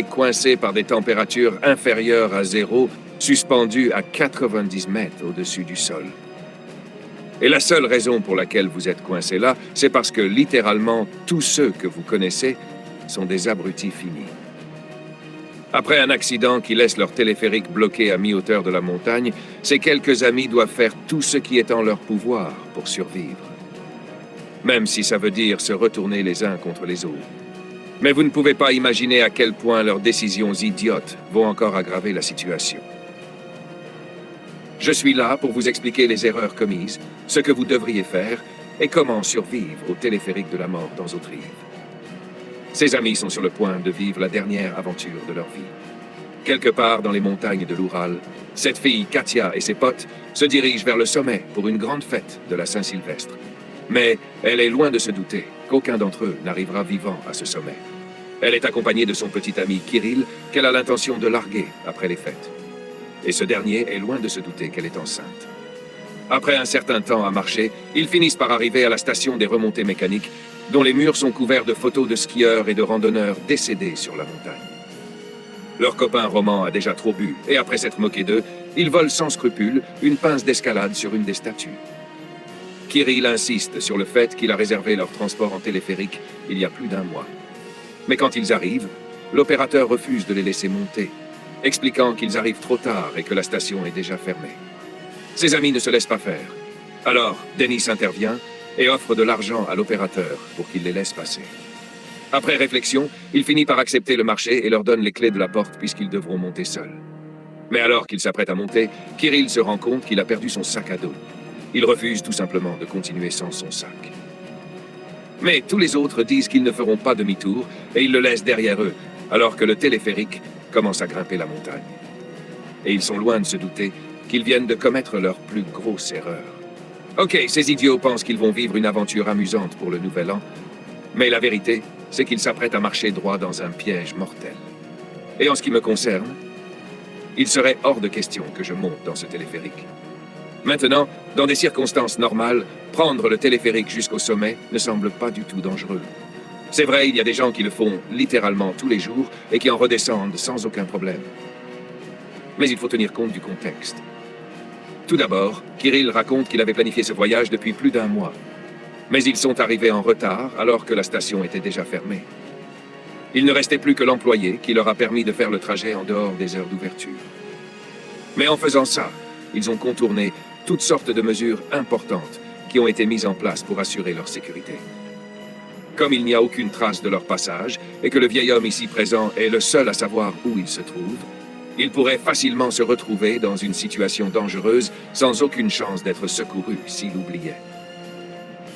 coincés par des températures inférieures à zéro, suspendus à 90 mètres au-dessus du sol. Et la seule raison pour laquelle vous êtes coincés là, c'est parce que littéralement tous ceux que vous connaissez sont des abrutis finis. Après un accident qui laisse leur téléphérique bloqué à mi-hauteur de la montagne, ces quelques amis doivent faire tout ce qui est en leur pouvoir pour survivre. Même si ça veut dire se retourner les uns contre les autres. Mais vous ne pouvez pas imaginer à quel point leurs décisions idiotes vont encore aggraver la situation. Je suis là pour vous expliquer les erreurs commises, ce que vous devriez faire et comment survivre au téléphérique de la mort dans votre rive. Ces amis sont sur le point de vivre la dernière aventure de leur vie. Quelque part dans les montagnes de l'Oural, cette fille, Katia, et ses potes se dirigent vers le sommet pour une grande fête de la Saint-Sylvestre. Mais elle est loin de se douter qu'aucun d'entre eux n'arrivera vivant à ce sommet. Elle est accompagnée de son petit ami Kirill, qu'elle a l'intention de larguer après les fêtes. Et ce dernier est loin de se douter qu'elle est enceinte. Après un certain temps à marcher, ils finissent par arriver à la station des remontées mécaniques, dont les murs sont couverts de photos de skieurs et de randonneurs décédés sur la montagne. Leur copain Roman a déjà trop bu, et après s'être moqué d'eux, il vole sans scrupule une pince d'escalade sur une des statues. Kirill insiste sur le fait qu'il a réservé leur transport en téléphérique il y a plus d'un mois. Mais quand ils arrivent, l'opérateur refuse de les laisser monter, expliquant qu'ils arrivent trop tard et que la station est déjà fermée. Ses amis ne se laissent pas faire. Alors, Dennis intervient et offre de l'argent à l'opérateur pour qu'il les laisse passer. Après réflexion, il finit par accepter le marché et leur donne les clés de la porte puisqu'ils devront monter seuls. Mais alors qu'il s'apprête à monter, Kirill se rend compte qu'il a perdu son sac à dos. Il refuse tout simplement de continuer sans son sac. Mais tous les autres disent qu'ils ne feront pas demi-tour et ils le laissent derrière eux, alors que le téléphérique commence à grimper la montagne. Et ils sont loin de se douter qu'ils viennent de commettre leur plus grosse erreur. Ok, ces idiots pensent qu'ils vont vivre une aventure amusante pour le nouvel an, mais la vérité, c'est qu'ils s'apprêtent à marcher droit dans un piège mortel. Et en ce qui me concerne, il serait hors de question que je monte dans ce téléphérique. Maintenant, dans des circonstances normales, prendre le téléphérique jusqu'au sommet ne semble pas du tout dangereux. C'est vrai, il y a des gens qui le font littéralement tous les jours et qui en redescendent sans aucun problème. Mais il faut tenir compte du contexte. Tout d'abord, Kirill raconte qu'il avait planifié ce voyage depuis plus d'un mois. Mais ils sont arrivés en retard alors que la station était déjà fermée. Il ne restait plus que l'employé qui leur a permis de faire le trajet en dehors des heures d'ouverture. Mais en faisant ça, ils ont contourné toutes sortes de mesures importantes qui ont été mises en place pour assurer leur sécurité. Comme il n'y a aucune trace de leur passage et que le vieil homme ici présent est le seul à savoir où il se trouve, il pourrait facilement se retrouver dans une situation dangereuse sans aucune chance d'être secouru s'il oubliait.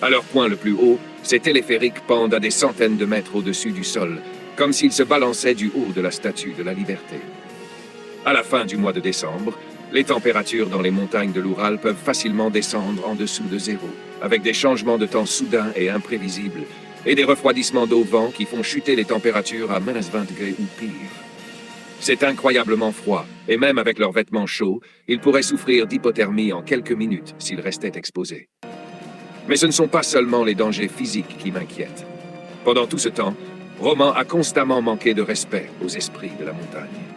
À leur point le plus haut, ces téléphériques pendent à des centaines de mètres au-dessus du sol, comme s'ils se balançaient du haut de la Statue de la Liberté. À la fin du mois de décembre, les températures dans les montagnes de l'Oural peuvent facilement descendre en dessous de zéro, avec des changements de temps soudains et imprévisibles, et des refroidissements d'eau-vent qui font chuter les températures à -20 degrés ou pire. C'est incroyablement froid, et même avec leurs vêtements chauds, ils pourraient souffrir d'hypothermie en quelques minutes s'ils restaient exposés. Mais ce ne sont pas seulement les dangers physiques qui m'inquiètent. Pendant tout ce temps, Roman a constamment manqué de respect aux esprits de la montagne.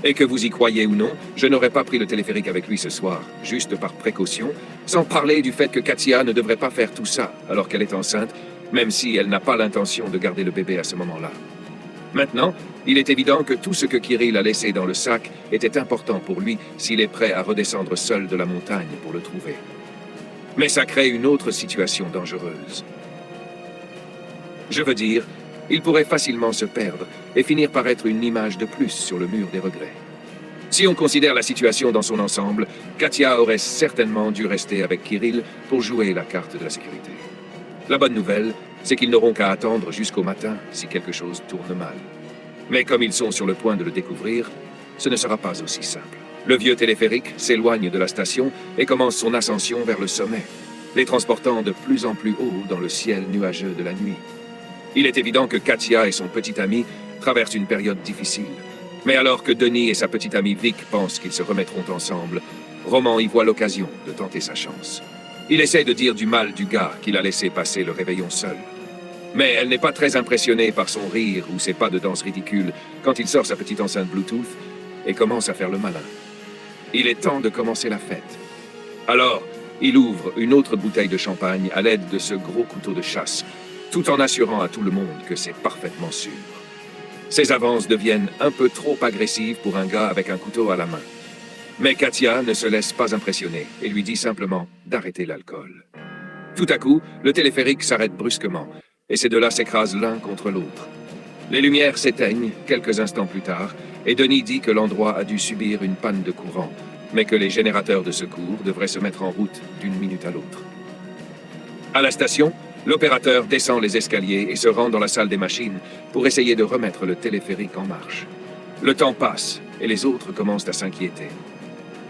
Et que vous y croyez ou non, je n'aurais pas pris le téléphérique avec lui ce soir, juste par précaution, sans parler du fait que Katia ne devrait pas faire tout ça alors qu'elle est enceinte, même si elle n'a pas l'intention de garder le bébé à ce moment-là. Maintenant, il est évident que tout ce que Kirill a laissé dans le sac était important pour lui s'il est prêt à redescendre seul de la montagne pour le trouver. Mais ça crée une autre situation dangereuse. Je veux dire, il pourrait facilement se perdre et finir par être une image de plus sur le mur des regrets. Si on considère la situation dans son ensemble, Katia aurait certainement dû rester avec Kirill pour jouer la carte de la sécurité. La bonne nouvelle, c'est qu'ils n'auront qu'à attendre jusqu'au matin si quelque chose tourne mal. Mais comme ils sont sur le point de le découvrir, ce ne sera pas aussi simple. Le vieux téléphérique s'éloigne de la station et commence son ascension vers le sommet, les transportant de plus en plus haut dans le ciel nuageux de la nuit. Il est évident que Katia et son petit ami traversent une période difficile. Mais alors que Denis et sa petite amie Vic pensent qu'ils se remettront ensemble, Roman y voit l'occasion de tenter sa chance. Il essaie de dire du mal du gars qu'il a laissé passer le réveillon seul. Mais elle n'est pas très impressionnée par son rire ou ses pas de danse ridicules quand il sort sa petite enceinte Bluetooth et commence à faire le malin. Il est temps de commencer la fête. Alors, il ouvre une autre bouteille de champagne à l'aide de ce gros couteau de chasse, tout en assurant à tout le monde que c'est parfaitement sûr. Ses avances deviennent un peu trop agressives pour un gars avec un couteau à la main. Mais Katia ne se laisse pas impressionner et lui dit simplement d'arrêter l'alcool. Tout à coup, le téléphérique s'arrête brusquement et ces deux-là s'écrasent l'un contre l'autre. Les lumières s'éteignent quelques instants plus tard et Denis dit que l'endroit a dû subir une panne de courant, mais que les générateurs de secours devraient se mettre en route d'une minute à l'autre. À la station, l'opérateur descend les escaliers et se rend dans la salle des machines pour essayer de remettre le téléphérique en marche. Le temps passe et les autres commencent à s'inquiéter.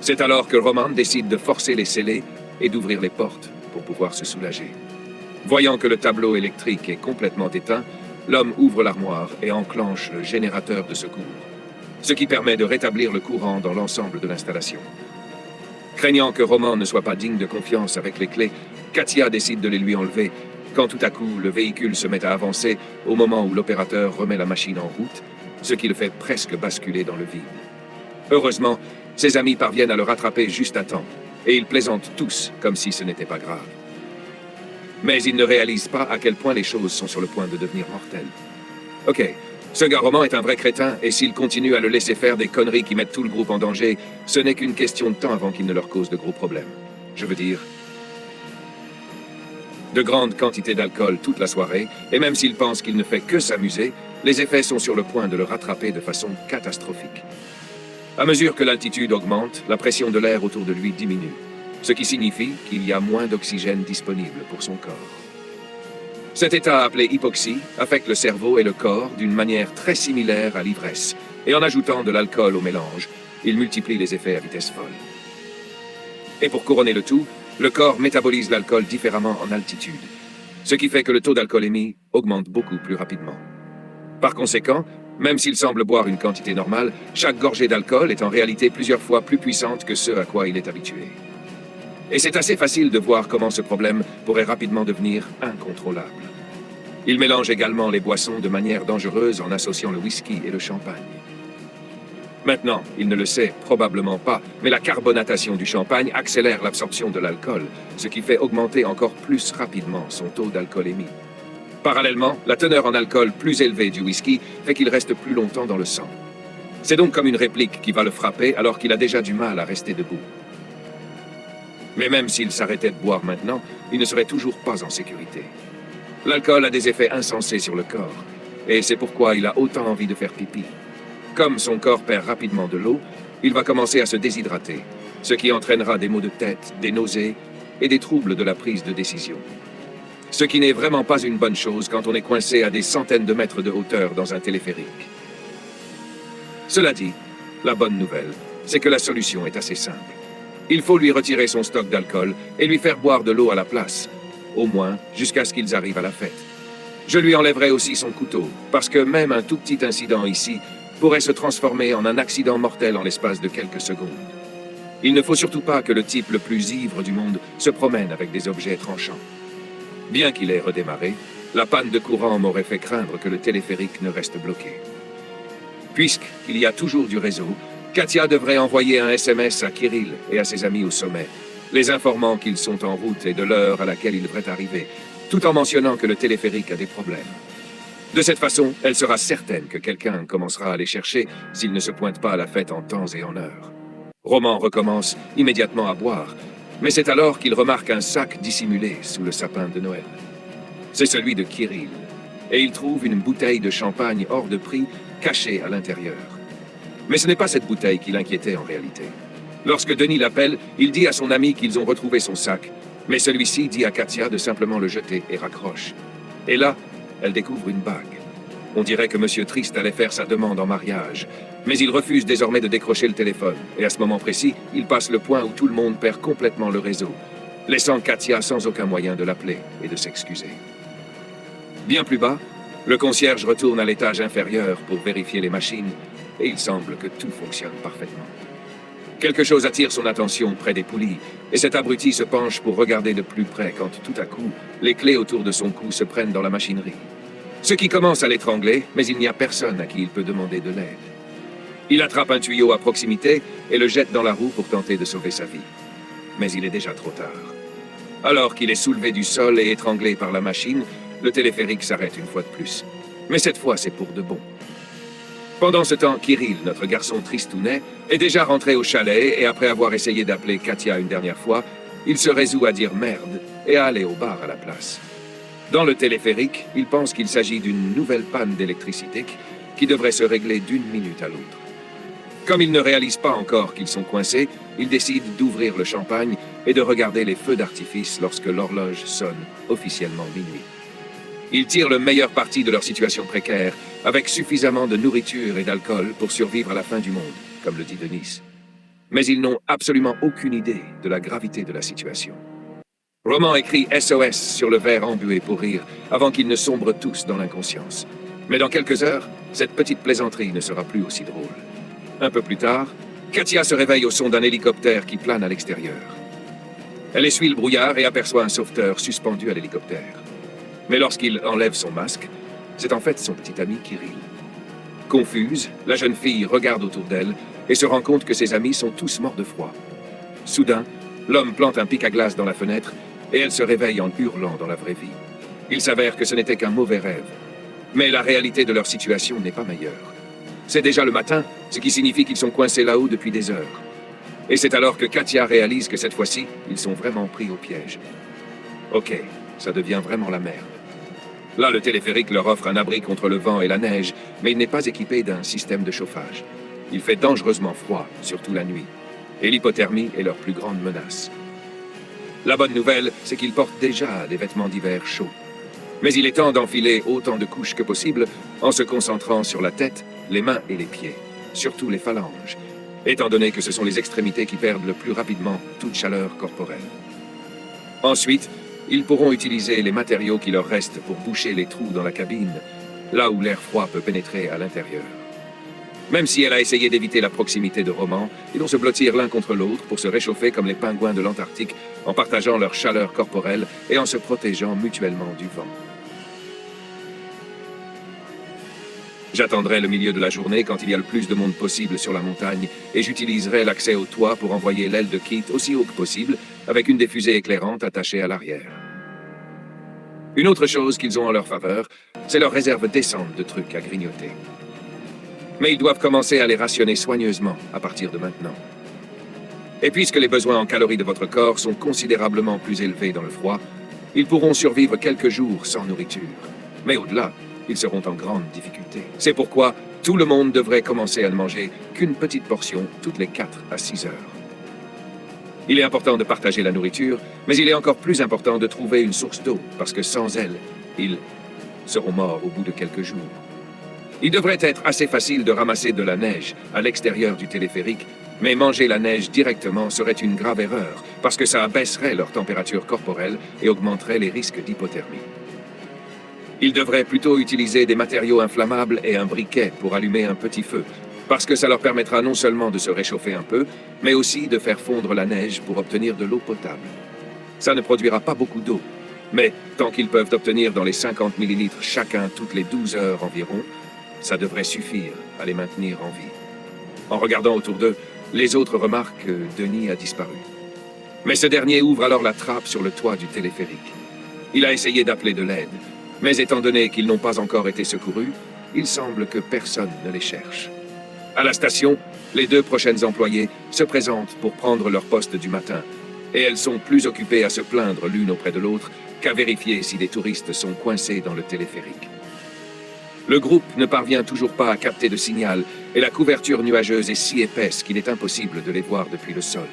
C'est alors que Roman décide de forcer les scellés et d'ouvrir les portes pour pouvoir se soulager. Voyant que le tableau électrique est complètement éteint, l'homme ouvre l'armoire et enclenche le générateur de secours, ce qui permet de rétablir le courant dans l'ensemble de l'installation. Craignant que Roman ne soit pas digne de confiance avec les clés, Katia décide de les lui enlever, quand tout à coup le véhicule se met à avancer au moment où l'opérateur remet la machine en route, ce qui le fait presque basculer dans le vide. Heureusement, ses amis parviennent à le rattraper juste à temps, et ils plaisantent tous comme si ce n'était pas grave. Mais ils ne réalisent pas à quel point les choses sont sur le point de devenir mortelles. Ok, ce gars Roman est un vrai crétin, et s'il continue à le laisser faire des conneries qui mettent tout le groupe en danger, ce n'est qu'une question de temps avant qu'il ne leur cause de gros problèmes. Je veux dire, de grandes quantités d'alcool toute la soirée, et même s'il pense qu'il ne fait que s'amuser, les effets sont sur le point de le rattraper de façon catastrophique. À mesure que l'altitude augmente, la pression de l'air autour de lui diminue, ce qui signifie qu'il y a moins d'oxygène disponible pour son corps. Cet état appelé hypoxie affecte le cerveau et le corps d'une manière très similaire à l'ivresse, et en ajoutant de l'alcool au mélange, il multiplie les effets à vitesse folle. Et pour couronner le tout, le corps métabolise l'alcool différemment en altitude, ce qui fait que le taux d'alcoolémie augmente beaucoup plus rapidement. Par conséquent, même s'il semble boire une quantité normale, chaque gorgée d'alcool est en réalité plusieurs fois plus puissante que ce à quoi il est habitué. Et c'est assez facile de voir comment ce problème pourrait rapidement devenir incontrôlable. Il mélange également les boissons de manière dangereuse en associant le whisky et le champagne. Maintenant, il ne le sait probablement pas, mais la carbonatation du champagne accélère l'absorption de l'alcool, ce qui fait augmenter encore plus rapidement son taux d'alcoolémie. Parallèlement, la teneur en alcool plus élevée du whisky fait qu'il reste plus longtemps dans le sang. C'est donc comme une réplique qui va le frapper alors qu'il a déjà du mal à rester debout. Mais même s'il s'arrêtait de boire maintenant, il ne serait toujours pas en sécurité. L'alcool a des effets insensés sur le corps, et c'est pourquoi il a autant envie de faire pipi. Comme son corps perd rapidement de l'eau, il va commencer à se déshydrater, ce qui entraînera des maux de tête, des nausées et des troubles de la prise de décision. Ce qui n'est vraiment pas une bonne chose quand on est coincé à des centaines de mètres de hauteur dans un téléphérique. Cela dit, la bonne nouvelle, c'est que la solution est assez simple. Il faut lui retirer son stock d'alcool et lui faire boire de l'eau à la place, au moins jusqu'à ce qu'ils arrivent à la fête. Je lui enlèverai aussi son couteau, parce que même un tout petit incident ici pourrait se transformer en un accident mortel en l'espace de quelques secondes. Il ne faut surtout pas que le type le plus ivre du monde se promène avec des objets tranchants. Bien qu'il ait redémarré, la panne de courant m'aurait fait craindre que le téléphérique ne reste bloqué. Puisqu'il y a toujours du réseau, Katia devrait envoyer un SMS à Kirill et à ses amis au sommet, les informant qu'ils sont en route et de l'heure à laquelle ils devraient arriver, tout en mentionnant que le téléphérique a des problèmes. De cette façon, elle sera certaine que quelqu'un commencera à les chercher s'ils ne se pointent pas à la fête en temps et en heure. Roman recommence immédiatement à boire, mais c'est alors qu'il remarque un sac dissimulé sous le sapin de Noël. C'est celui de Kirill, et il trouve une bouteille de champagne hors de prix cachée à l'intérieur. Mais ce n'est pas cette bouteille qui l'inquiétait en réalité. Lorsque Denis l'appelle, il dit à son ami qu'ils ont retrouvé son sac, mais celui-ci dit à Katia de simplement le jeter et raccroche. Et là, elle découvre une bague. On dirait que M. Trist allait faire sa demande en mariage, mais il refuse désormais de décrocher le téléphone, et à ce moment précis, il passe le point où tout le monde perd complètement le réseau, laissant Katia sans aucun moyen de l'appeler et de s'excuser. Bien plus bas, le concierge retourne à l'étage inférieur pour vérifier les machines, et il semble que tout fonctionne parfaitement. Quelque chose attire son attention près des poulies, et cet abruti se penche pour regarder de plus près quand, tout à coup, les clés autour de son cou se prennent dans la machinerie. Ce qui commence à l'étrangler, mais il n'y a personne à qui il peut demander de l'aide. Il attrape un tuyau à proximité et le jette dans la roue pour tenter de sauver sa vie. Mais il est déjà trop tard. Alors qu'il est soulevé du sol et étranglé par la machine, le téléphérique s'arrête une fois de plus. Mais cette fois, c'est pour de bon. Pendant ce temps, Kirill, notre garçon tristounet, est déjà rentré au chalet et après avoir essayé d'appeler Katia une dernière fois, il se résout à dire merde et à aller au bar à la place. Dans le téléphérique, il pense qu'il s'agit d'une nouvelle panne d'électricité qui devrait se régler d'une minute à l'autre. Comme ils ne réalisent pas encore qu'ils sont coincés, ils décident d'ouvrir le champagne et de regarder les feux d'artifice lorsque l'horloge sonne officiellement minuit. Ils tirent le meilleur parti de leur situation précaire, avec suffisamment de nourriture et d'alcool pour survivre à la fin du monde, comme le dit Denis. Mais ils n'ont absolument aucune idée de la gravité de la situation. Roman écrit SOS sur le verre embué pour rire, avant qu'ils ne sombrent tous dans l'inconscience. Mais dans quelques heures, cette petite plaisanterie ne sera plus aussi drôle. Un peu plus tard, Katia se réveille au son d'un hélicoptère qui plane à l'extérieur. Elle essuie le brouillard et aperçoit un sauveteur suspendu à l'hélicoptère. Mais lorsqu'il enlève son masque, c'est en fait son petit ami Kirill. Confuse, la jeune fille regarde autour d'elle et se rend compte que ses amis sont tous morts de froid. Soudain, l'homme plante un pic à glace dans la fenêtre et elle se réveille en hurlant dans la vraie vie. Il s'avère que ce n'était qu'un mauvais rêve. Mais la réalité de leur situation n'est pas meilleure. C'est déjà le matin, ce qui signifie qu'ils sont coincés là-haut depuis des heures. Et c'est alors que Katia réalise que cette fois-ci, ils sont vraiment pris au piège. Ok, ça devient vraiment la merde. Là, le téléphérique leur offre un abri contre le vent et la neige, mais il n'est pas équipé d'un système de chauffage. Il fait dangereusement froid, surtout la nuit. Et l'hypothermie est leur plus grande menace. La bonne nouvelle, c'est qu'ils portent déjà des vêtements d'hiver chauds. Mais il est temps d'enfiler autant de couches que possible en se concentrant sur la tête, les mains et les pieds, surtout les phalanges, étant donné que ce sont les extrémités qui perdent le plus rapidement toute chaleur corporelle. Ensuite, ils pourront utiliser les matériaux qui leur restent pour boucher les trous dans la cabine, là où l'air froid peut pénétrer à l'intérieur. Même si elle a essayé d'éviter la proximité de Roman, ils vont se blottir l'un contre l'autre pour se réchauffer comme les pingouins de l'Antarctique, en partageant leur chaleur corporelle et en se protégeant mutuellement du vent. J'attendrai le milieu de la journée quand il y a le plus de monde possible sur la montagne et j'utiliserai l'accès au toit pour envoyer l'aile de Kit aussi haut que possible avec une des fusées éclairantes attachée à l'arrière. Une autre chose qu'ils ont en leur faveur, c'est leur réserve décente de trucs à grignoter. Mais ils doivent commencer à les rationner soigneusement à partir de maintenant. Et puisque les besoins en calories de votre corps sont considérablement plus élevés dans le froid, ils pourront survivre quelques jours sans nourriture. Mais au-delà, ils seront en grande difficulté. C'est pourquoi tout le monde devrait commencer à ne manger qu'une petite portion toutes les 4 à 6 heures. Il est important de partager la nourriture, mais il est encore plus important de trouver une source d'eau, parce que sans elle, ils seront morts au bout de quelques jours. Il devrait être assez facile de ramasser de la neige à l'extérieur du téléphérique, mais manger la neige directement serait une grave erreur, parce que ça abaisserait leur température corporelle et augmenterait les risques d'hypothermie. Ils devraient plutôt utiliser des matériaux inflammables et un briquet pour allumer un petit feu, parce que ça leur permettra non seulement de se réchauffer un peu, mais aussi de faire fondre la neige pour obtenir de l'eau potable. Ça ne produira pas beaucoup d'eau, mais tant qu'ils peuvent obtenir dans les 50 millilitres chacun toutes les 12 heures environ, ça devrait suffire à les maintenir en vie. En regardant autour d'eux, les autres remarquent que Denis a disparu. Mais ce dernier ouvre alors la trappe sur le toit du téléphérique. Il a essayé d'appeler de l'aide, mais étant donné qu'ils n'ont pas encore été secourus, il semble que personne ne les cherche. À la station, les 2 prochaines employées se présentent pour prendre leur poste du matin, et elles sont plus occupées à se plaindre l'une auprès de l'autre qu'à vérifier si des touristes sont coincés dans le téléphérique. Le groupe ne parvient toujours pas à capter de signal, et la couverture nuageuse est si épaisse qu'il est impossible de les voir depuis le sol.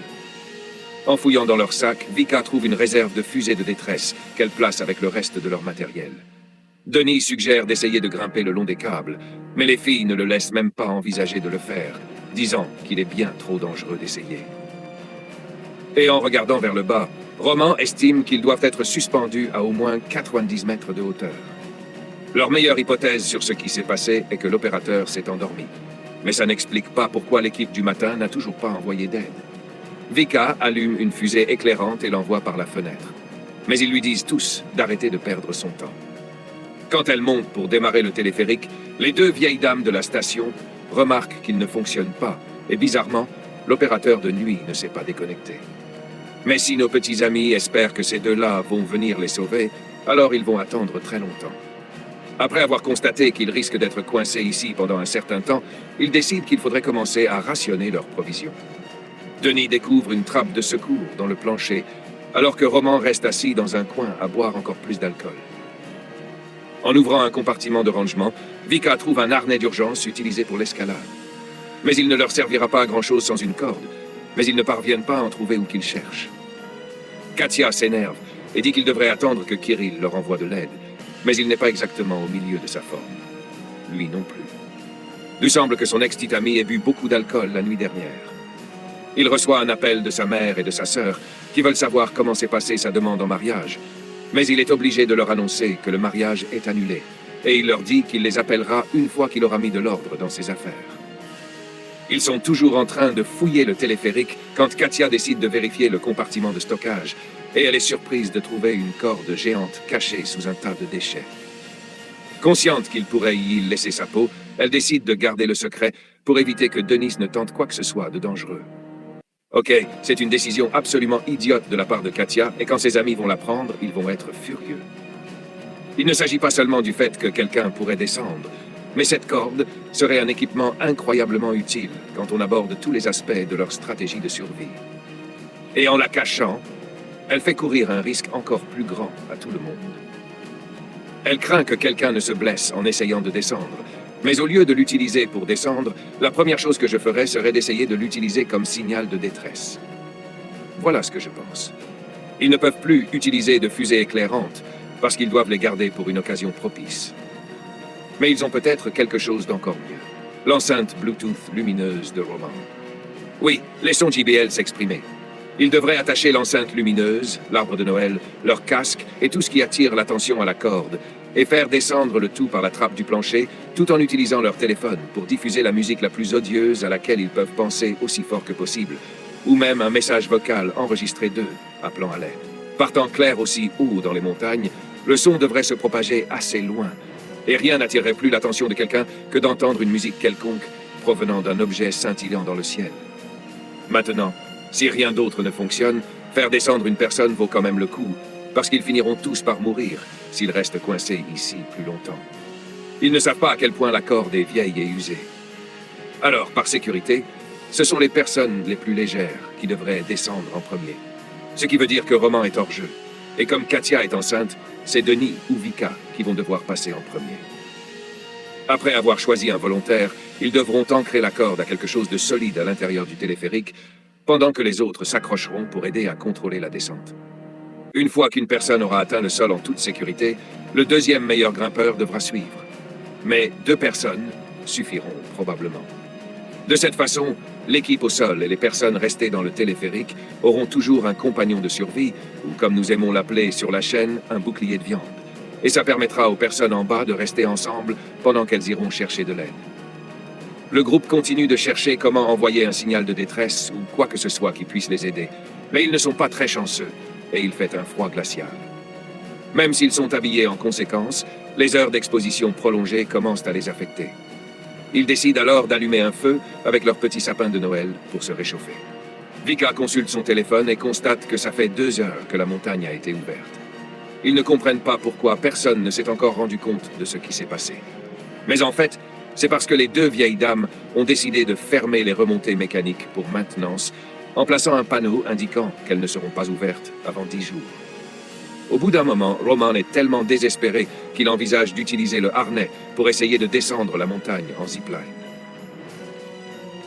En fouillant dans leur sac, Vika trouve une réserve de fusées de détresse qu'elle place avec le reste de leur matériel. Denis suggère d'essayer de grimper le long des câbles, mais les filles ne le laissent même pas envisager de le faire, disant qu'il est bien trop dangereux d'essayer. Et en regardant vers le bas, Roman estime qu'ils doivent être suspendus à au moins 90 mètres de hauteur. Leur meilleure hypothèse sur ce qui s'est passé est que l'opérateur s'est endormi. Mais ça n'explique pas pourquoi l'équipe du matin n'a toujours pas envoyé d'aide. Vika allume une fusée éclairante et l'envoie par la fenêtre. Mais ils lui disent tous d'arrêter de perdre son temps. Quand elle monte pour démarrer le téléphérique, les deux vieilles dames de la station remarquent qu'il ne fonctionne pas, et bizarrement, l'opérateur de nuit ne s'est pas déconnecté. Mais si nos petits amis espèrent que ces deux-là vont venir les sauver, alors ils vont attendre très longtemps. Après avoir constaté qu'ils risquent d'être coincés ici pendant un certain temps, ils décident qu'il faudrait commencer à rationner leurs provisions. Denis découvre une trappe de secours dans le plancher, alors que Roman reste assis dans un coin à boire encore plus d'alcool. En ouvrant un compartiment de rangement, Vika trouve un harnais d'urgence utilisé pour l'escalade. Mais il ne leur servira pas à grand-chose sans une corde, mais ils ne parviennent pas à en trouver où qu'ils cherchent. Katia s'énerve et dit qu'ils devraient attendre que Kirill leur envoie de l'aide, mais il n'est pas exactement au milieu de sa forme. Lui non plus. Il semble que son ex-petite amie ait bu beaucoup d'alcool la nuit dernière. Il reçoit un appel de sa mère et de sa sœur qui veulent savoir comment s'est passée sa demande en mariage, mais il est obligé de leur annoncer que le mariage est annulé, et il leur dit qu'il les appellera une fois qu'il aura mis de l'ordre dans ses affaires. Ils sont toujours en train de fouiller le téléphérique quand Katia décide de vérifier le compartiment de stockage, et elle est surprise de trouver une corde géante cachée sous un tas de déchets. Consciente qu'il pourrait y laisser sa peau, elle décide de garder le secret pour éviter que Denis ne tente quoi que ce soit de dangereux. Ok, c'est une décision absolument idiote de la part de Katia, et quand ses amis vont l'apprendre, ils vont être furieux. Il ne s'agit pas seulement du fait que quelqu'un pourrait descendre, mais cette corde serait un équipement incroyablement utile quand on aborde tous les aspects de leur stratégie de survie. Et en la cachant, elle fait courir un risque encore plus grand à tout le monde. Elle craint que quelqu'un ne se blesse en essayant de descendre, mais au lieu de l'utiliser pour descendre, la première chose que je ferais serait d'essayer de l'utiliser comme signal de détresse. Voilà ce que je pense. Ils ne peuvent plus utiliser de fusées éclairantes parce qu'ils doivent les garder pour une occasion propice. Mais ils ont peut-être quelque chose d'encore mieux. L'enceinte Bluetooth lumineuse de Roman. Oui, laissons JBL s'exprimer. Ils devraient attacher l'enceinte lumineuse, l'arbre de Noël, leur casque et tout ce qui attire l'attention à la corde, et faire descendre le tout par la trappe du plancher, tout en utilisant leur téléphone pour diffuser la musique la plus odieuse à laquelle ils peuvent penser aussi fort que possible, ou même un message vocal enregistré d'eux, appelant à l'aide. Partant clair aussi haut dans les montagnes, le son devrait se propager assez loin, et rien n'attirerait plus l'attention de quelqu'un que d'entendre une musique quelconque provenant d'un objet scintillant dans le ciel. Maintenant, si rien d'autre ne fonctionne, faire descendre une personne vaut quand même le coup, parce qu'ils finiront tous par mourir s'ils restent coincés ici plus longtemps. Ils ne savent pas à quel point la corde est vieille et usée. Alors, par sécurité, ce sont les personnes les plus légères qui devraient descendre en premier. Ce qui veut dire que Roman est hors jeu. Et comme Katia est enceinte, c'est Denis ou Vika qui vont devoir passer en premier. Après avoir choisi un volontaire, ils devront ancrer la corde à quelque chose de solide à l'intérieur du téléphérique, pendant que les autres s'accrocheront pour aider à contrôler la descente. Une fois qu'une personne aura atteint le sol en toute sécurité, le deuxième meilleur grimpeur devra suivre. Mais 2 personnes suffiront probablement. De cette façon, l'équipe au sol et les personnes restées dans le téléphérique auront toujours un compagnon de survie, ou comme nous aimons l'appeler sur la chaîne, un bouclier de viande. Et ça permettra aux personnes en bas de rester ensemble pendant qu'elles iront chercher de l'aide. Le groupe continue de chercher comment envoyer un signal de détresse ou quoi que ce soit qui puisse les aider, mais ils ne sont pas très chanceux, et il fait un froid glacial. Même s'ils sont habillés en conséquence, les heures d'exposition prolongées commencent à les affecter. Ils décident alors d'allumer un feu avec leur petit sapin de Noël pour se réchauffer. Vika consulte son téléphone et constate que ça fait 2 heures que la montagne a été ouverte. Ils ne comprennent pas pourquoi personne ne s'est encore rendu compte de ce qui s'est passé. Mais en fait, c'est parce que les 2 vieilles dames ont décidé de fermer les remontées mécaniques pour maintenance en plaçant un panneau indiquant qu'elles ne seront pas ouvertes avant 10 jours. Au bout d'un moment, Roman est tellement désespéré qu'il envisage d'utiliser le harnais pour essayer de descendre la montagne en zipline.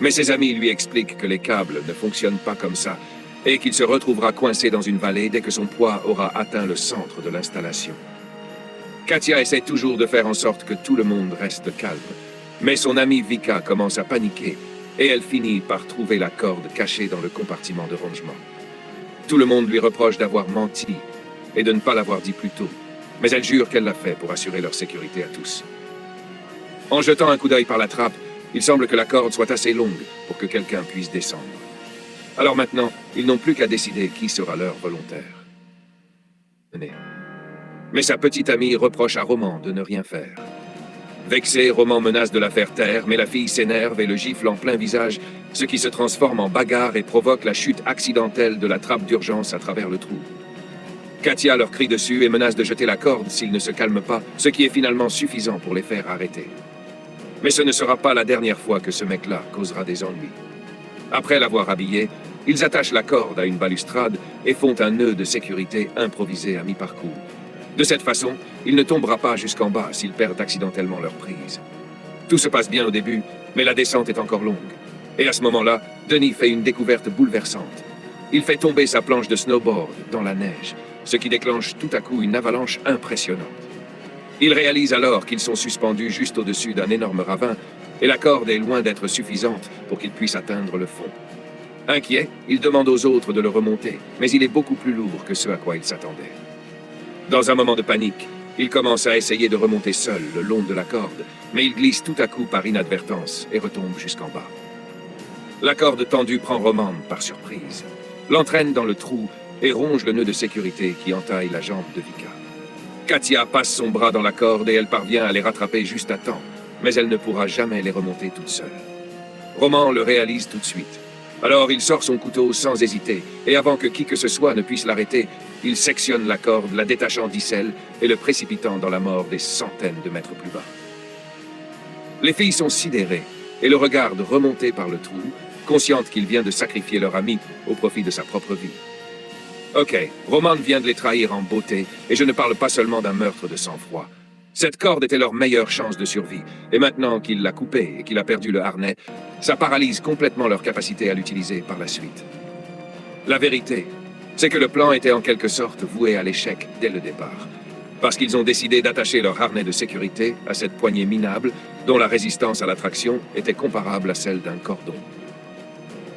Mais ses amis lui expliquent que les câbles ne fonctionnent pas comme ça et qu'il se retrouvera coincé dans une vallée dès que son poids aura atteint le centre de l'installation. Katia essaie toujours de faire en sorte que tout le monde reste calme, mais son amie Vika commence à paniquer et elle finit par trouver la corde cachée dans le compartiment de rangement. Tout le monde lui reproche d'avoir menti et de ne pas l'avoir dit plus tôt, mais elle jure qu'elle l'a fait pour assurer leur sécurité à tous. En jetant un coup d'œil par la trappe, Il semble que la corde soit assez longue pour que quelqu'un puisse descendre. Alors maintenant, ils n'ont plus qu'à décider qui sera leur volontaire. Mais sa petite amie reproche à Roman de ne rien faire. Vexé, Roman menace de la faire taire, mais la fille s'énerve et le gifle en plein visage, ce qui se transforme en bagarre et provoque la chute accidentelle de la trappe d'urgence à travers le trou. Katia leur crie dessus et menace de jeter la corde s'ils ne se calment pas, ce qui est finalement suffisant pour les faire arrêter. Mais ce ne sera pas la dernière fois que ce mec-là causera des ennuis. Après l'avoir habillé, ils attachent la corde à une balustrade et font un nœud de sécurité improvisé à mi-parcours. De cette façon, il ne tombera pas jusqu'en bas s'ils perdent accidentellement leur prise. Tout se passe bien au début, mais la descente est encore longue. Et à ce moment-là, Denis fait une découverte bouleversante. Il fait tomber sa planche de snowboard dans la neige, ce qui déclenche tout à coup une avalanche impressionnante. Il réalise alors qu'ils sont suspendus juste au-dessus d'un énorme ravin, et la corde est loin d'être suffisante pour qu'ils puissent atteindre le fond. Inquiet, il demande aux autres de le remonter, mais il est beaucoup plus lourd que ce à quoi il s'attendait. Dans un moment de panique, il commence à essayer de remonter seul le long de la corde, mais il glisse tout à coup par inadvertance et retombe jusqu'en bas. La corde tendue prend Roman par surprise, l'entraîne dans le trou et ronge le nœud de sécurité qui entaille la jambe de Vika. Katia passe son bras dans la corde et elle parvient à les rattraper juste à temps, mais elle ne pourra jamais les remonter toute seule. Roman le réalise tout de suite. Alors il sort son couteau sans hésiter, et avant que qui que ce soit ne puisse l'arrêter, il sectionne la corde, la détachant d'Icelle et le précipitant dans la mort des centaines de mètres plus bas. Les filles sont sidérées et le regardent remonter par le trou, conscientes qu'il vient de sacrifier leur ami au profit de sa propre vie. Ok, Roman vient de les trahir en beauté, et je ne parle pas seulement d'un meurtre de sang-froid. Cette corde était leur meilleure chance de survie, et maintenant qu'il l'a coupée et qu'il a perdu le harnais, ça paralyse complètement leur capacité à l'utiliser par la suite. La vérité, c'est que le plan était en quelque sorte voué à l'échec dès le départ, parce qu'ils ont décidé d'attacher leur harnais de sécurité à cette poignée minable dont la résistance à la traction était comparable à celle d'un cordon.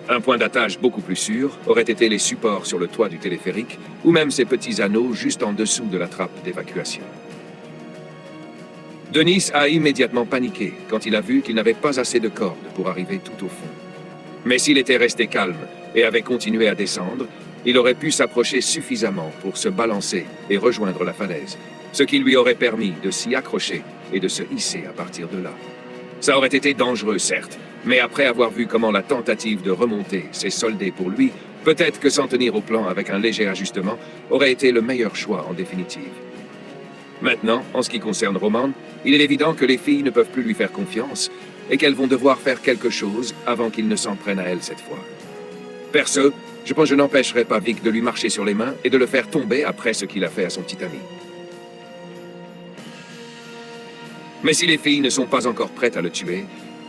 Un point d'attache beaucoup plus sûr aurait été les supports sur le toit du téléphérique, ou même ces petits anneaux juste en dessous de la trappe d'évacuation. Denis a immédiatement paniqué quand il a vu qu'il n'avait pas assez de cordes pour arriver tout au fond. Mais s'il était resté calme et avait continué à descendre, il aurait pu s'approcher suffisamment pour se balancer et rejoindre la falaise, ce qui lui aurait permis de s'y accrocher et de se hisser à partir de là. Ça aurait été dangereux, certes, mais après avoir vu comment la tentative de remonter s'est soldée pour lui, peut-être que s'en tenir au plan avec un léger ajustement aurait été le meilleur choix en définitive. Maintenant, en ce qui concerne Roman, il est évident que les filles ne peuvent plus lui faire confiance et qu'elles vont devoir faire quelque chose avant qu'il ne s'en prenne à elle cette fois. Perso, je n'empêcherai pas Vic de lui marcher sur les mains et de le faire tomber après ce qu'il a fait à son petit ami. Mais si les filles ne sont pas encore prêtes à le tuer,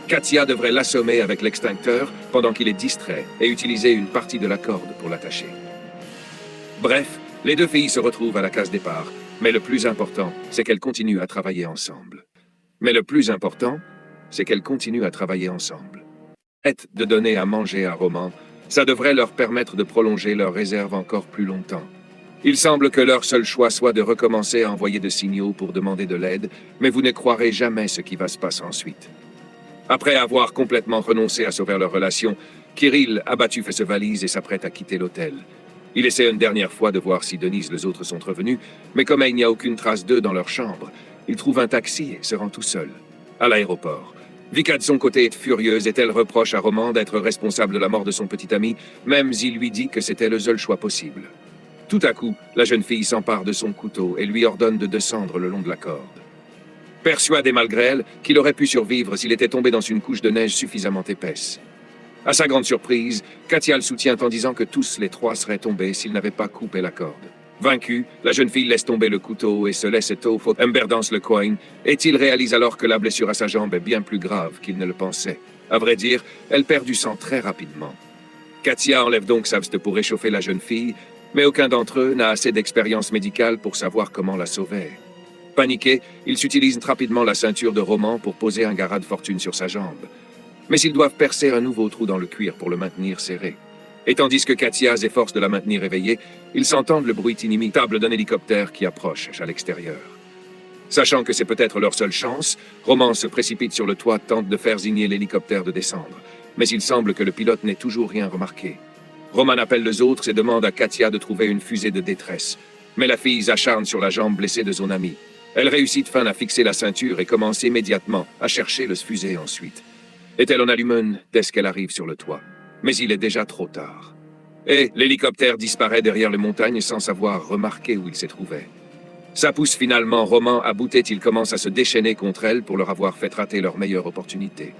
Katia devrait l'assommer avec l'extincteur pendant qu'il est distrait et utiliser une partie de la corde pour l'attacher. Bref, les deux filles se retrouvent à la case départ, mais le plus important, c'est qu'elles continuent à travailler ensemble. De donner à manger à Roman, ça devrait leur permettre de prolonger leur réserve encore plus longtemps. Il semble que leur seul choix soit de recommencer à envoyer des signaux pour demander de l'aide, mais vous ne croirez jamais ce qui va se passer ensuite. Après avoir complètement renoncé à sauver leur relation, Kirill, abattu, fait ses valises et s'apprête à quitter l'hôtel. Il essaie une dernière fois de voir si Denise et les autres sont revenus, mais comme il n'y a aucune trace d'eux dans leur chambre, il trouve un taxi et se rend tout seul, à l'aéroport. Vika de son côté est furieuse et elle reproche à Roman d'être responsable de la mort de son petit ami, même s'il lui dit que c'était le seul choix possible. Tout à coup, la jeune fille s'empare de son couteau et lui ordonne de descendre le long de la corde. Persuadé malgré elle qu'il aurait pu survivre s'il était tombé dans une couche de neige suffisamment épaisse. À sa grande surprise, Katia le soutient en disant que tous les trois seraient tombés s'ils n'avaient pas coupé la corde. Vaincue, la jeune fille laisse tomber le couteau et se laisse étoffer. Amber danse le coin, et il réalise alors que la blessure à sa jambe est bien plus grave qu'il ne le pensait. À vrai dire, elle perd du sang très rapidement. Katia enlève donc sa veste pour réchauffer la jeune fille, mais aucun d'entre eux n'a assez d'expérience médicale pour savoir comment la sauver. Paniqué, ils utilisent rapidement la ceinture de Roman pour poser un garrot de fortune sur sa jambe. Mais ils doivent percer un nouveau trou dans le cuir pour le maintenir serré. Et tandis que Katia s'efforce de la maintenir éveillée, ils s'entendent le bruit inimitable d'un hélicoptère qui approche à l'extérieur. Sachant que c'est peut-être leur seule chance, Roman se précipite sur le toit, tente de faire zigner l'hélicoptère de descendre. Mais il semble que le pilote n'ait toujours rien remarqué. Roman appelle les autres et demande à Katia de trouver une fusée de détresse. Mais la fille s'acharne sur la jambe blessée de son ami. Elle réussit enfin à fixer la ceinture et commence immédiatement à chercher le fusée ensuite. Et elle en allume une dès qu'elle arrive sur le toit. Mais il est déjà trop tard. Et l'hélicoptère disparaît derrière les montagnes sans savoir remarquer où il se trouvait. Ça pousse finalement Roman à bout et il commence à se déchaîner contre elle pour leur avoir fait rater leur meilleure opportunité.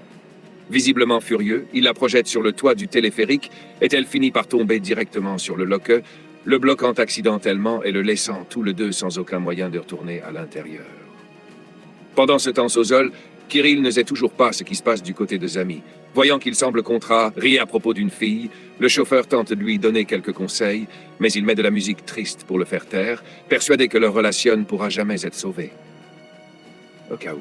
Visiblement furieux, il la projette sur le toit du téléphérique et elle finit par tomber directement sur le loquet, le bloquant accidentellement et le laissant tous les deux sans aucun moyen de retourner à l'intérieur. Pendant ce temps au sol, Kirill ne sait toujours pas ce qui se passe du côté de Zami. Voyant qu'il semble contrarié à propos d'une fille, le chauffeur tente de lui donner quelques conseils, mais il met de la musique triste pour le faire taire, persuadé que leur relation ne pourra jamais être sauvée. Au cas où.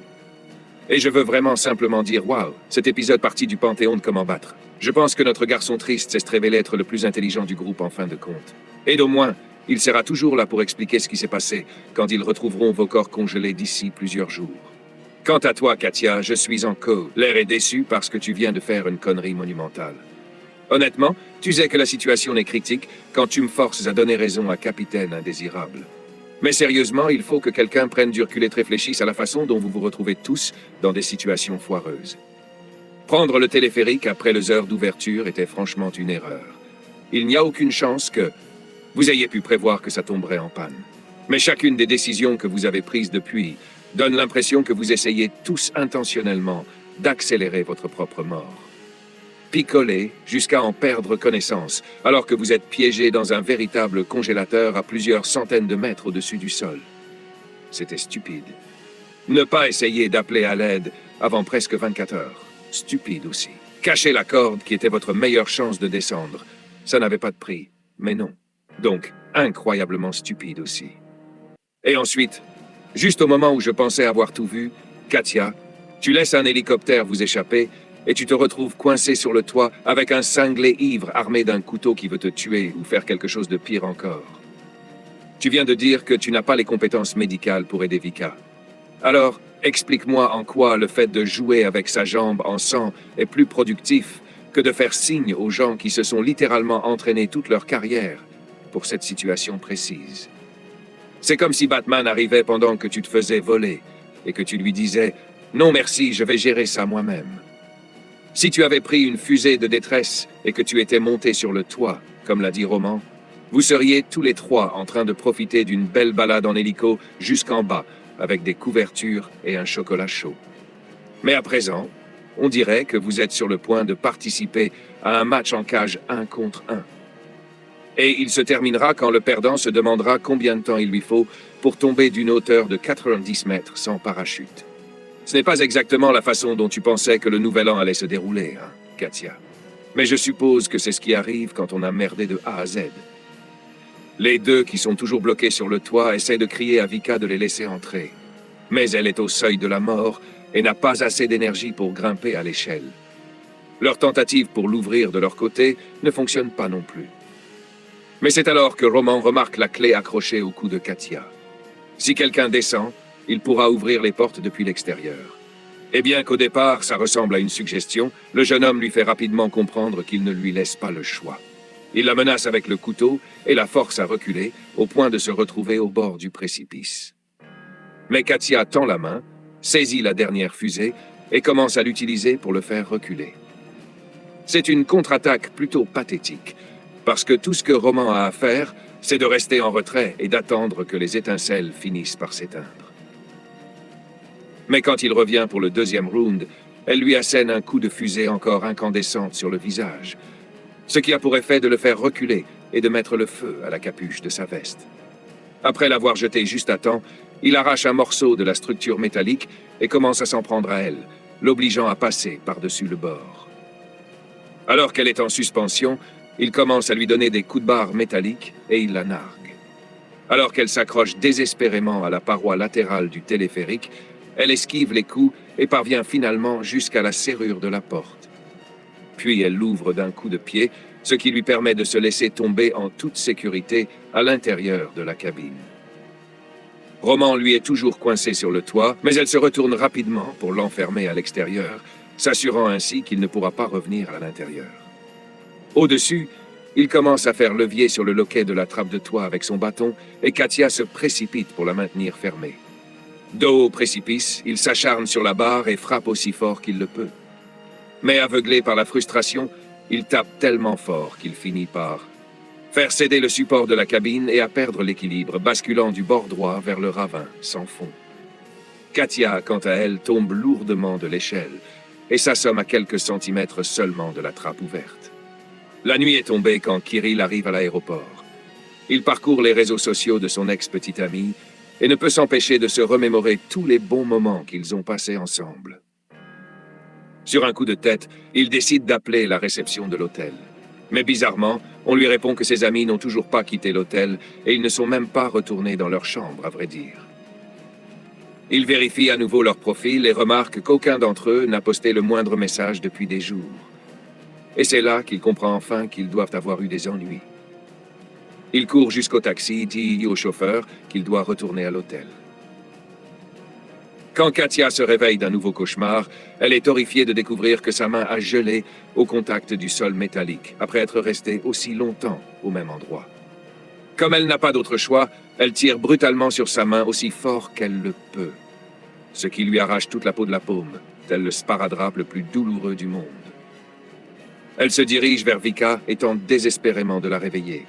Et je veux vraiment simplement dire, waouh, cet épisode parti du Panthéon de comment battre. Je pense que notre garçon triste s'est révélé être le plus intelligent du groupe en fin de compte. Et d'au moins, il sera toujours là pour expliquer ce qui s'est passé quand ils retrouveront vos corps congelés d'ici plusieurs jours. Quant à toi, Katia, je suis en colère et déçu parce que tu viens de faire une connerie monumentale. Honnêtement, tu sais que la situation est critique quand tu me forces à donner raison à Capitaine Indésirable. Mais sérieusement, il faut que quelqu'un prenne du recul et réfléchisse à la façon dont vous vous retrouvez tous dans des situations foireuses. Prendre le téléphérique après les heures d'ouverture était franchement une erreur. Il n'y a aucune chance que vous ayez pu prévoir que ça tomberait en panne. Mais chacune des décisions que vous avez prises depuis donne l'impression que vous essayez tous intentionnellement d'accélérer votre propre mort. Picoler jusqu'à en perdre connaissance, alors que vous êtes piégé dans un véritable congélateur à plusieurs centaines de mètres au-dessus du sol. C'était stupide. Ne pas essayer d'appeler à l'aide avant presque 24 heures. Stupide aussi. Cacher la corde qui était votre meilleure chance de descendre. Ça n'avait pas de prix, mais non. Donc, incroyablement stupide aussi. Et ensuite, juste au moment où je pensais avoir tout vu, Katia, tu laisses un hélicoptère vous échapper et tu te retrouves coincé sur le toit avec un cinglé ivre armé d'un couteau qui veut te tuer ou faire quelque chose de pire encore. Tu viens de dire que tu n'as pas les compétences médicales pour aider Vika. Alors, explique-moi en quoi le fait de jouer avec sa jambe en sang est plus productif que de faire signe aux gens qui se sont littéralement entraînés toute leur carrière pour cette situation précise. C'est comme si Batman arrivait pendant que tu te faisais voler et que tu lui disais « Non merci, je vais gérer ça moi-même ». Si tu avais pris une fusée de détresse et que tu étais monté sur le toit, comme l'a dit Roman, vous seriez tous les trois en train de profiter d'une belle balade en hélico jusqu'en bas, avec des couvertures et un chocolat chaud. Mais à présent, on dirait que vous êtes sur le point de participer à un match en cage 1 contre 1. Et il se terminera quand le perdant se demandera combien de temps il lui faut pour tomber d'une hauteur de 90 mètres sans parachute. Ce n'est pas exactement la façon dont tu pensais que le nouvel an allait se dérouler, hein, Katia. Mais je suppose que c'est ce qui arrive quand on a merdé de A à Z. Les deux qui sont toujours bloqués sur le toit essaient de crier à Vika de les laisser entrer. Mais elle est au seuil de la mort et n'a pas assez d'énergie pour grimper à l'échelle. Leur tentative pour l'ouvrir de leur côté ne fonctionne pas non plus. Mais c'est alors que Roman remarque la clé accrochée au cou de Katia. Si quelqu'un descend, il pourra ouvrir les portes depuis l'extérieur. Et bien qu'au départ, ça ressemble à une suggestion, le jeune homme lui fait rapidement comprendre qu'il ne lui laisse pas le choix. Il la menace avec le couteau et la force à reculer, au point de se retrouver au bord du précipice. Mais Katia tend la main, saisit la dernière fusée et commence à l'utiliser pour le faire reculer. C'est une contre-attaque plutôt pathétique, parce que tout ce que Roman a à faire, c'est de rester en retrait et d'attendre que les étincelles finissent par s'éteindre. Mais quand il revient pour le deuxième round, elle lui assène un coup de fusée encore incandescente sur le visage, ce qui a pour effet de le faire reculer et de mettre le feu à la capuche de sa veste. Après l'avoir jeté juste à temps, il arrache un morceau de la structure métallique et commence à s'en prendre à elle, l'obligeant à passer par-dessus le bord. Alors qu'elle est en suspension, il commence à lui donner des coups de barre métalliques et il la nargue. Alors qu'elle s'accroche désespérément à la paroi latérale du téléphérique, elle esquive les coups et parvient finalement jusqu'à la serrure de la porte. Puis elle l'ouvre d'un coup de pied, ce qui lui permet de se laisser tomber en toute sécurité à l'intérieur de la cabine. Roman, lui, est toujours coincé sur le toit, mais elle se retourne rapidement pour l'enfermer à l'extérieur, s'assurant ainsi qu'il ne pourra pas revenir à l'intérieur. Au-dessus, il commence à faire levier sur le loquet de la trappe de toit avec son bâton, et Katia se précipite pour la maintenir fermée. Dos au précipice, il s'acharne sur la barre et frappe aussi fort qu'il le peut. Mais aveuglé par la frustration, il tape tellement fort qu'il finit par faire céder le support de la cabine et à perdre l'équilibre, basculant du bord droit vers le ravin, sans fond. Katia, quant à elle, tombe lourdement de l'échelle et s'assomme à quelques centimètres seulement de la trappe ouverte. La nuit est tombée quand Kirill arrive à l'aéroport. Il parcourt les réseaux sociaux de son ex-petite amie et ne peut s'empêcher de se remémorer tous les bons moments qu'ils ont passés ensemble. Sur un coup de tête, il décide d'appeler la réception de l'hôtel. Mais bizarrement, on lui répond que ses amis n'ont toujours pas quitté l'hôtel et ils ne sont même pas retournés dans leur chambre, à vrai dire. Il vérifie à nouveau leur profil et remarque qu'aucun d'entre eux n'a posté le moindre message depuis des jours. Et c'est là qu'il comprend enfin qu'ils doivent avoir eu des ennuis. Il court jusqu'au taxi, dit au chauffeur qu'il doit retourner à l'hôtel. Quand Katia se réveille d'un nouveau cauchemar, elle est horrifiée de découvrir que sa main a gelé au contact du sol métallique, après être restée aussi longtemps au même endroit. Comme elle n'a pas d'autre choix, elle tire brutalement sur sa main aussi fort qu'elle le peut, ce qui lui arrache toute la peau de la paume, tel le sparadrap le plus douloureux du monde. Elle se dirige vers Vika et tente désespérément de la réveiller.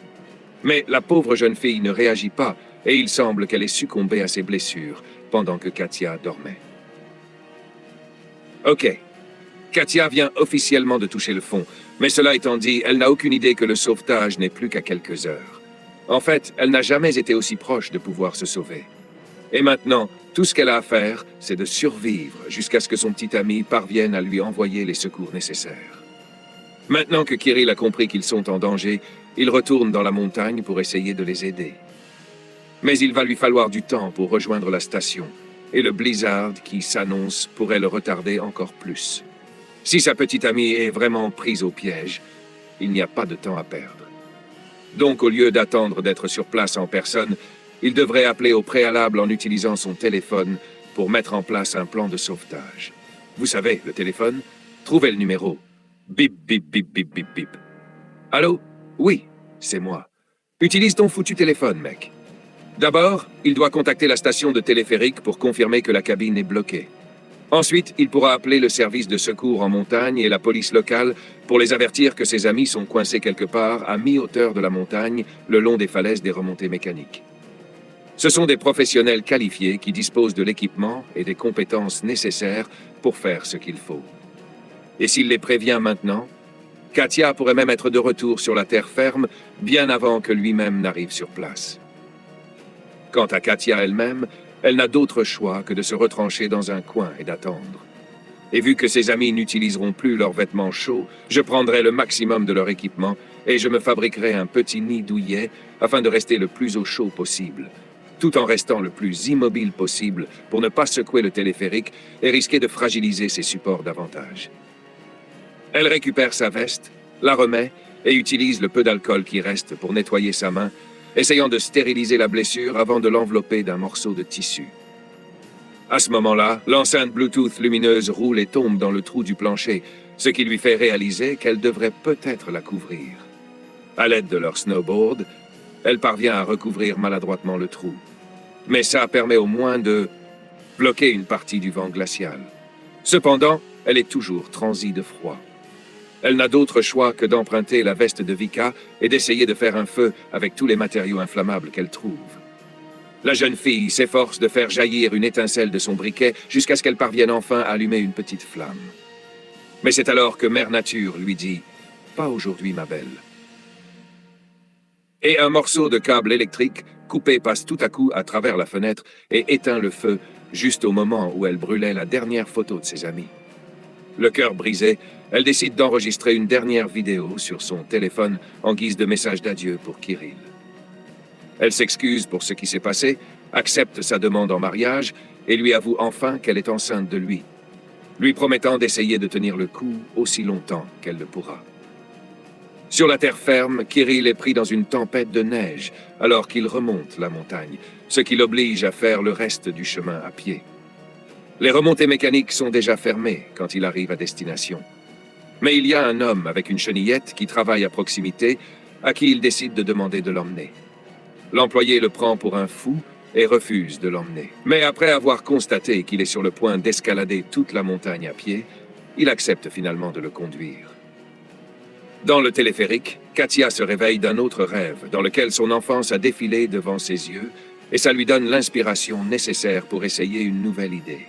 Mais la pauvre jeune fille ne réagit pas et il semble qu'elle ait succombé à ses blessures pendant que Katia dormait. Ok. Katia vient officiellement de toucher le fond, mais cela étant dit, elle n'a aucune idée que le sauvetage n'est plus qu'à quelques heures. En fait, elle n'a jamais été aussi proche de pouvoir se sauver. Et maintenant, tout ce qu'elle a à faire, c'est de survivre jusqu'à ce que son petit ami parvienne à lui envoyer les secours nécessaires. Maintenant que Kirill a compris qu'ils sont en danger, il retourne dans la montagne pour essayer de les aider. Mais il va lui falloir du temps pour rejoindre la station, et le blizzard qui s'annonce pourrait le retarder encore plus. Si sa petite amie est vraiment prise au piège, il n'y a pas de temps à perdre. Donc, au lieu d'attendre d'être sur place en personne, il devrait appeler au préalable en utilisant son téléphone pour mettre en place un plan de sauvetage. Vous savez, le téléphone, trouvez le numéro. Bip, bip, bip, bip, bip, bip. Allô? Oui, c'est moi. Utilise ton foutu téléphone, mec. D'abord, il doit contacter la station de téléphérique pour confirmer que la cabine est bloquée. Ensuite, il pourra appeler le service de secours en montagne et la police locale pour les avertir que ses amis sont coincés quelque part à mi-hauteur de la montagne, le long des falaises des remontées mécaniques. Ce sont des professionnels qualifiés qui disposent de l'équipement et des compétences nécessaires pour faire ce qu'il faut. Et s'il les prévient maintenant, Katia pourrait même être de retour sur la terre ferme bien avant que lui-même n'arrive sur place. Quant à Katia elle-même, elle n'a d'autre choix que de se retrancher dans un coin et d'attendre. Et vu que ses amis n'utiliseront plus leurs vêtements chauds, je prendrai le maximum de leur équipement et je me fabriquerai un petit nid douillet afin de rester le plus au chaud possible, tout en restant le plus immobile possible pour ne pas secouer le téléphérique et risquer de fragiliser ses supports davantage. Elle récupère sa veste, la remet et utilise le peu d'alcool qui reste pour nettoyer sa main, essayant de stériliser la blessure avant de l'envelopper d'un morceau de tissu. À ce moment-là, l'enceinte Bluetooth lumineuse roule et tombe dans le trou du plancher, ce qui lui fait réaliser qu'elle devrait peut-être la couvrir. À l'aide de leur snowboard, elle parvient à recouvrir maladroitement le trou. Mais ça permet au moins de bloquer une partie du vent glacial. Cependant, elle est toujours transie de froid. Elle n'a d'autre choix que d'emprunter la veste de Vika et d'essayer de faire un feu avec tous les matériaux inflammables qu'elle trouve. La jeune fille s'efforce de faire jaillir une étincelle de son briquet jusqu'à ce qu'elle parvienne enfin à allumer une petite flamme. Mais c'est alors que Mère Nature lui dit « Pas aujourd'hui, ma belle ». Et un morceau de câble électrique coupé passe tout à coup à travers la fenêtre et éteint le feu juste au moment où elle brûlait la dernière photo de ses amis. Le cœur brisé, elle décide d'enregistrer une dernière vidéo sur son téléphone en guise de message d'adieu pour Kirill. Elle s'excuse pour ce qui s'est passé, accepte sa demande en mariage et lui avoue enfin qu'elle est enceinte de lui promettant d'essayer de tenir le coup aussi longtemps qu'elle le pourra. Sur la terre ferme, Kirill est pris dans une tempête de neige alors qu'il remonte la montagne, ce qui l'oblige à faire le reste du chemin à pied. Les remontées mécaniques sont déjà fermées quand il arrive à destination. Mais il y a un homme avec une chenillette qui travaille à proximité, à qui il décide de demander de l'emmener. L'employé le prend pour un fou et refuse de l'emmener. Mais après avoir constaté qu'il est sur le point d'escalader toute la montagne à pied, il accepte finalement de le conduire. Dans le téléphérique, Katia se réveille d'un autre rêve, dans lequel son enfance a défilé devant ses yeux, et ça lui donne l'inspiration nécessaire pour essayer une nouvelle idée.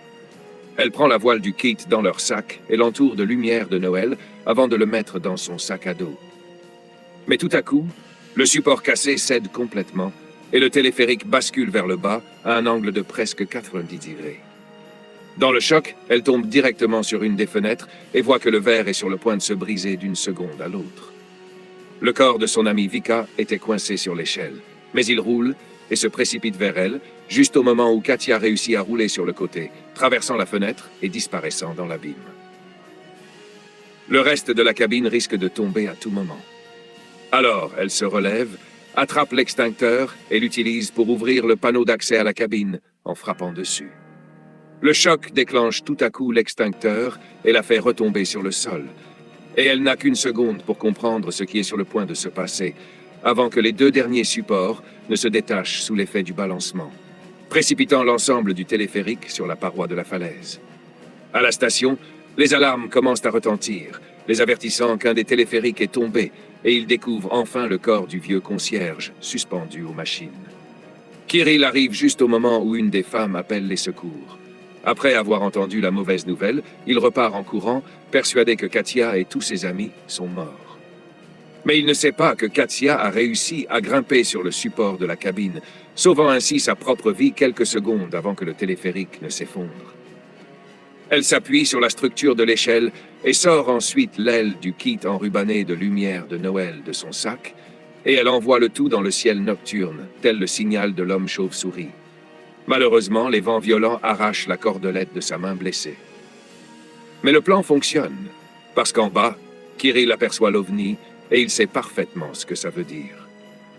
Elle prend la voile du kit dans leur sac et l'entoure de lumière de Noël avant de le mettre dans son sac à dos. Mais tout à coup, le support cassé cède complètement et le téléphérique bascule vers le bas à un angle de presque 90 degrés. Dans le choc, elle tombe directement sur une des fenêtres et voit que le verre est sur le point de se briser d'une seconde à l'autre. Le corps de son amie Vika était coincé sur l'échelle, mais il roule et se précipite vers elle, juste au moment où Katia réussit à rouler sur le côté, traversant la fenêtre et disparaissant dans l'abîme. Le reste de la cabine risque de tomber à tout moment. Alors, elle se relève, attrape l'extincteur et l'utilise pour ouvrir le panneau d'accès à la cabine en frappant dessus. Le choc déclenche tout à coup l'extincteur et la fait retomber sur le sol. Et elle n'a qu'une seconde pour comprendre ce qui est sur le point de se passer, avant que les deux derniers supports ne se détachent sous l'effet du balancement, précipitant l'ensemble du téléphérique sur la paroi de la falaise. À la station, les alarmes commencent à retentir, les avertissant qu'un des téléphériques est tombé, et ils découvrent enfin le corps du vieux concierge, suspendu aux machines. Kirill arrive juste au moment où une des femmes appelle les secours. Après avoir entendu la mauvaise nouvelle, il repart en courant, persuadé que Katia et tous ses amis sont morts. Mais il ne sait pas que Katia a réussi à grimper sur le support de la cabine, sauvant ainsi sa propre vie quelques secondes avant que le téléphérique ne s'effondre. Elle s'appuie sur la structure de l'échelle et sort ensuite l'aile du kit enrubanné de lumière de Noël de son sac, et elle envoie le tout dans le ciel nocturne, tel le signal de l'homme chauve-souris. Malheureusement, les vents violents arrachent la cordelette de sa main blessée. Mais le plan fonctionne, parce qu'en bas, Kirill aperçoit l'OVNI et il sait parfaitement ce que ça veut dire.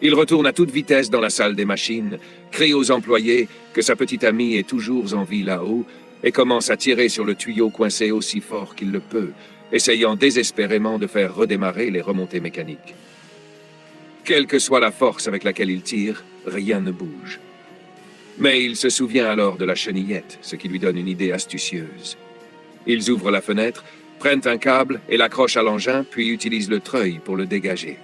Il retourne à toute vitesse dans la salle des machines, crie aux employés que sa petite amie est toujours en vie là-haut et commence à tirer sur le tuyau coincé aussi fort qu'il le peut, essayant désespérément de faire redémarrer les remontées mécaniques. Quelle que soit la force avec laquelle il tire, rien ne bouge. Mais il se souvient alors de la chenillette, ce qui lui donne une idée astucieuse. Ils ouvrent la fenêtre, prennent un câble et l'accrochent à l'engin, puis utilisent le treuil pour le dégager.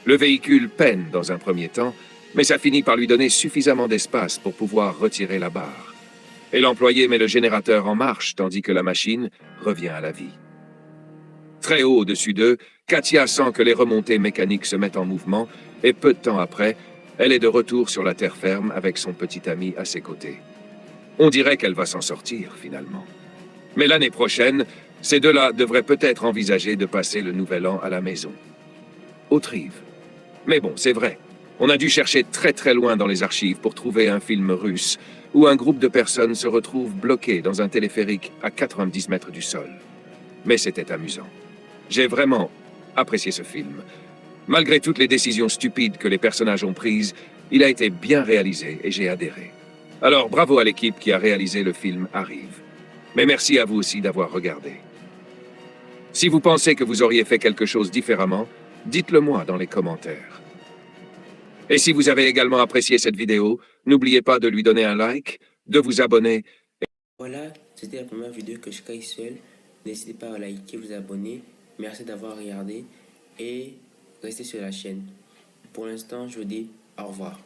Le véhicule peine dans un premier temps, mais ça finit par lui donner suffisamment d'espace pour pouvoir retirer la barre. Et l'employé met le générateur en marche, tandis que la machine revient à la vie. Très haut au-dessus d'eux, Katia sent que les remontées mécaniques se mettent en mouvement, et peu de temps après, elle est de retour sur la terre ferme avec son petit ami à ses côtés. On dirait qu'elle va s'en sortir, finalement. Mais l'année prochaine, ces deux-là devraient peut-être envisager de passer le nouvel an à la maison. Autrive. Mais bon, c'est vrai. On a dû chercher très très loin dans les archives pour trouver un film russe où un groupe de personnes se retrouve bloqué dans un téléphérique à 90 mètres du sol. Mais c'était amusant. J'ai vraiment apprécié ce film. Malgré toutes les décisions stupides que les personnages ont prises, il a été bien réalisé et j'ai adhéré. Alors bravo à l'équipe qui a réalisé le film Arrive. Mais merci à vous aussi d'avoir regardé. Si vous pensez que vous auriez fait quelque chose différemment, dites-le moi dans les commentaires. Et si vous avez également apprécié cette vidéo, n'oubliez pas de lui donner un like, de vous abonner. Voilà, c'était la première vidéo que je crée seul. N'hésitez pas à liker, vous abonner. Merci d'avoir regardé et restez sur la chaîne. Pour l'instant, je vous dis au revoir.